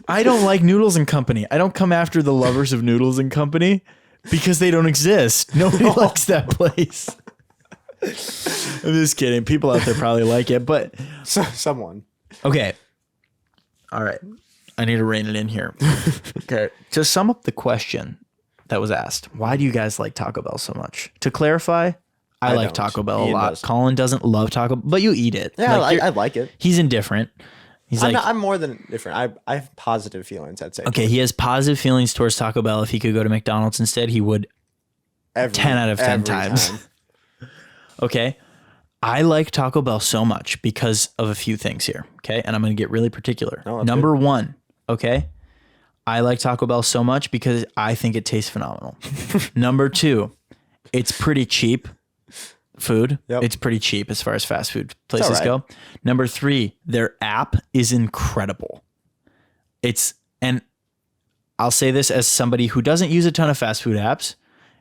I don't like Noodles and Company. I don't come after the lovers of Noodles and Company because they don't exist. Nobody likes that place. I'm just kidding. People out there probably like it, but someone. Okay. All right. I need to rein it in here. Okay. To sum up the question that was asked, why do you guys like Taco Bell so much? To clarify, I like don't. Taco Bell a Ian lot. does. Colin doesn't love Taco, but you eat it. Yeah, Like, I like it. he's indifferent. He's like, I'm more than different. I have positive feelings, I'd say. okay, he has positive feelings towards Taco Bell. If he could go to McDonald's instead, he would 10 out of 10 times. time. Okay. I like Taco Bell so much because of a few things here. Okay. And I'm going to get really particular. Oh, Number one. Okay. I like Taco Bell so much because I think it tastes phenomenal. Number two, it's pretty cheap food. Yep. It's pretty cheap as far as fast food places all right. go. Number three, their app is incredible. And I'll say this as somebody who doesn't use a ton of fast food apps.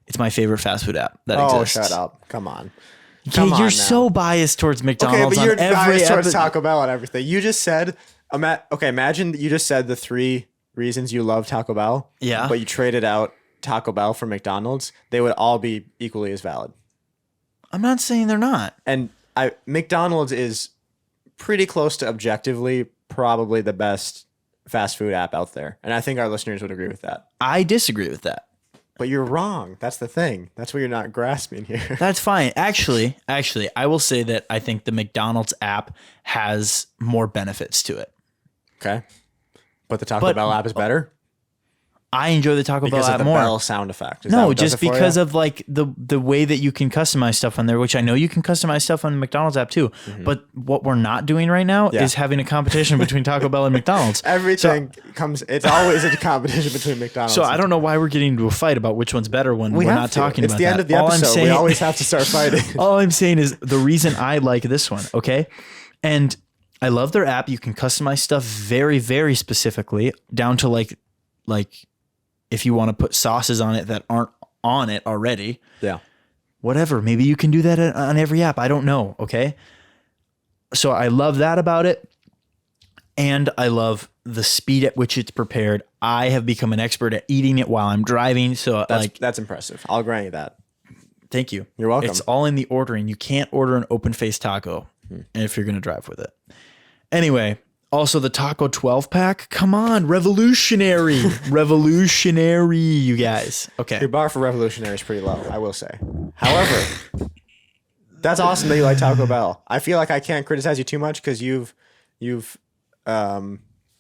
It's my favorite fast food app that exists. Oh, shut up. Come on. Okay, Come on you're now. so biased towards McDonald's. Okay, but you're on every biased towards epi- Taco Bell and everything. You just said, imagine that you just said the 3 reasons you love Taco Bell. Yeah. But you traded out Taco Bell for McDonald's. They would all be equally as valid. I'm not saying they're not. And McDonald's is pretty close to objectively probably the best fast food app out there. And I think our listeners would agree with that. I disagree with that. But you're wrong. That's the thing. That's what you're not grasping here. That's fine. Actually, I will say that I think the McDonald's app has more benefits to it. Okay. But the Taco Bell app is better? I enjoy the Taco Because Bell of app the more. bell sound effect. Is that No, what does just it for because you? of like the way that you can customize stuff on there, which I know you can customize stuff on the McDonald's app too. But what we're not doing right now Yeah. is having a competition between Taco Bell and McDonald's. Everything it's always a competition between McDonald's. So I don't know why we're getting into a fight about which one's better when we're have not to. talking It's about the that. end of the All I'm episode. We saying- always have to start fighting. All I'm saying is the reason I like this one, okay? And I love their app. You can customize stuff very, very specifically down to like if you want to put sauces on it that aren't on it already. Yeah. Whatever. Maybe you can do that on every app. I don't know, okay? So I love that about it. And I love the speed at which it's prepared. I have become an expert at eating it while I'm driving. So That's impressive. I'll grant you that. thank you. You're welcome. It's all in the ordering. You can't order an open faced taco if you're going to drive with it. Anyway, also the Taco 12 pack. Come on, revolutionary. Revolutionary, you guys. Okay. Your bar for revolutionary is pretty low, I will say. However, that's awesome that you like Taco Bell. I feel like I can't criticize you too much because you've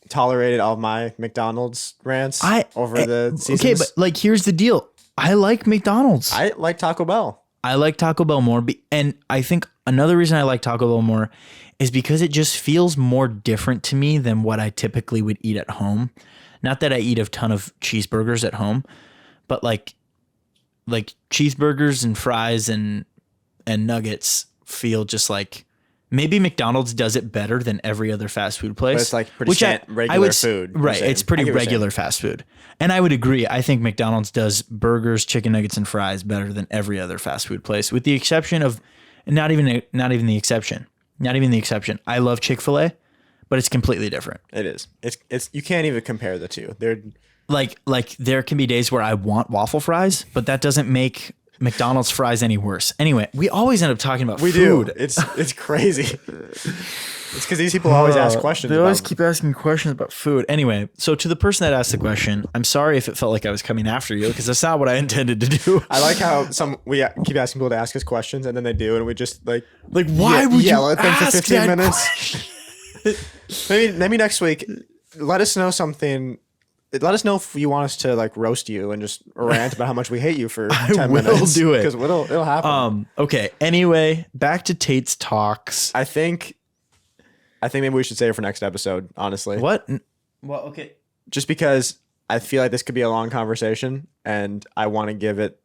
tolerated all my McDonald's rants over the seasons. Okay, but like here's the deal. I like McDonald's. I like Taco Bell. I like Taco Bell more. And I think another reason I like Taco Bell more is because it just feels more different to me than what I typically would eat at home. Not that I eat a ton of cheeseburgers at home, but like cheeseburgers and fries and nuggets feel just like maybe McDonald's does it better than every other fast food place. But it's like pretty regular food. Right. You're It's saying. I pretty get what you're regular fast food. And I would agree. I think McDonald's does burgers, chicken nuggets, and fries better than every other fast food place, with the exception of not even the exception. I love Chick-fil-A, but it's completely different. It is. It's you can't even compare the two. They're Like there can be days where I want waffle fries, but that doesn't make McDonald's fries any worse. Anyway, we always end up talking about food. do. It's crazy. It's because these people always ask questions. They always about keep asking questions about food. Anyway, so to the person that asked the question, I'm sorry if it felt like I was coming after you because that's not what I intended to do. I like how we keep asking people to ask us questions and then they do, and we just like why would you yell at them for ask 15 that minutes? maybe next week, let us know something. Let us know if you want us to like roast you and just rant about how much we hate you for 10 minutes. will do it. Because it'll happen. Okay. Anyway, back to Tate's talks. I think maybe we should save it for next episode, honestly. What? Well, okay. Just because I feel like this could be a long conversation and I want to give it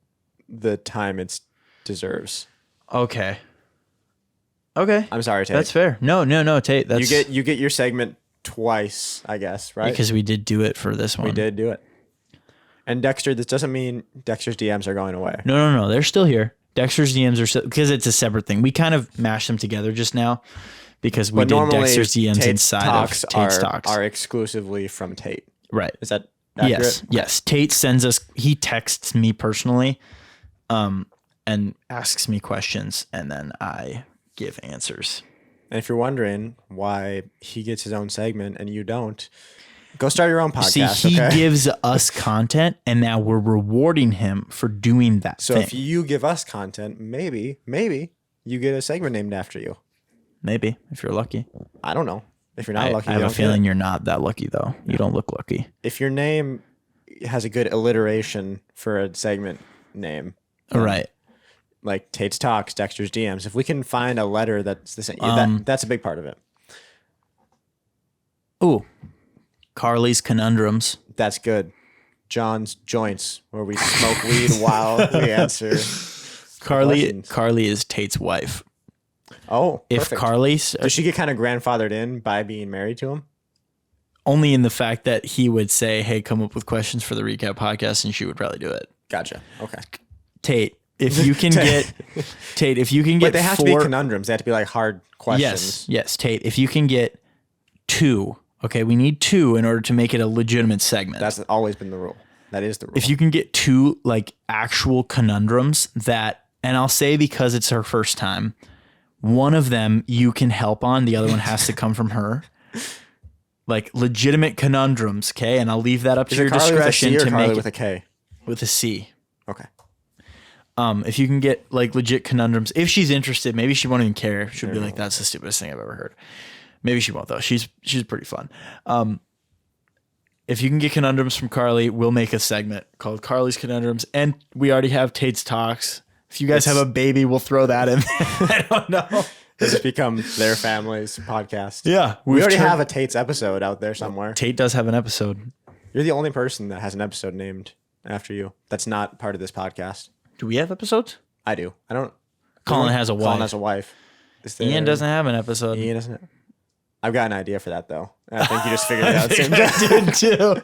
the time it deserves. Okay. Okay. I'm sorry, Tate. That's fair. No, Tate. That's you get your segment twice, I guess, right? because we did do it for this one. We did do it. And Dexter, this doesn't mean Dexter's DMs are going away. No. They're still here. Dexter's DMs are still, because it's a separate thing. We kind of mashed them together just now because we did Dexter's DMs Tate's inside talks of Tate's talks. are exclusively from Tate. Right. Is that accurate? Yes. Tate sends us. He texts me personally, and asks me questions, and then I give answers. And if you're wondering why he gets his own segment and you don't, Go start your own podcast. See, he gives us content, and now we're rewarding him for doing that. So if you give us content, maybe you get a segment named after you. Maybe if you're lucky. I don't know. If you're not lucky, I have a feeling you're not that lucky though. You don't look lucky. If your name has a good alliteration for a segment name, right? Like Tate's Talks, Dexter's DMs. If we can find a letter that's the same, that's a big part of it. Ooh. Carly's Conundrums. That's good. John's Joints, where we smoke weed while we answer. Carly is Tate's wife. Oh, if Carly does she get kind of grandfathered in by being married to him? Only in the fact that he would say, "Hey, come up with questions for the recap podcast," and she would probably do it. Gotcha. Okay. Tate, if you can get but they have to be conundrums. They have to be like hard questions. Yes, Tate. If you can get 2. Okay, we need 2 in order to make it a legitimate segment. That's always been the rule. That is the rule. If you can get 2 like actual conundrums that, and I'll say because it's her first time, one of them you can help on, the other one has to come from her. Like legitimate conundrums, okay? And I'll leave that up to your discretion to make it with a K. With a C. Okay. If you can get like legit conundrums, if she's interested, maybe she won't even care. She'll be like, "That's the stupidest thing I've ever heard." Maybe she won't though. She's pretty fun. If you can get conundrums from Carly, we'll make a segment called Carly's Conundrums, and we already have Tate's Talks. If you guys have a baby, we'll throw that in. I don't know. Does it become their family's podcast? Yeah, we already have a Tate's episode out there somewhere. Tate does have an episode. You're the only person that has an episode named after you. That's not part of this podcast. Do we have episodes? I do. I don't. Colin has a wife. Colin has a wife. Ian doesn't have an episode. Ian doesn't. I've got an idea for that though. I think you just figured it out. I did too.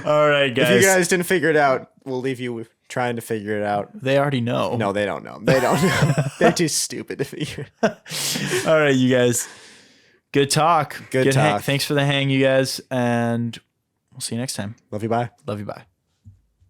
All right, guys. If you guys didn't figure it out, we'll leave you trying to figure it out. They already know. No, they don't know. They don't know. They're too stupid to figure it out. All right, you guys. Good talk. Good talk. Thanks for the hang, you guys. And we'll see you next time. Love you. Bye. Love you. Bye.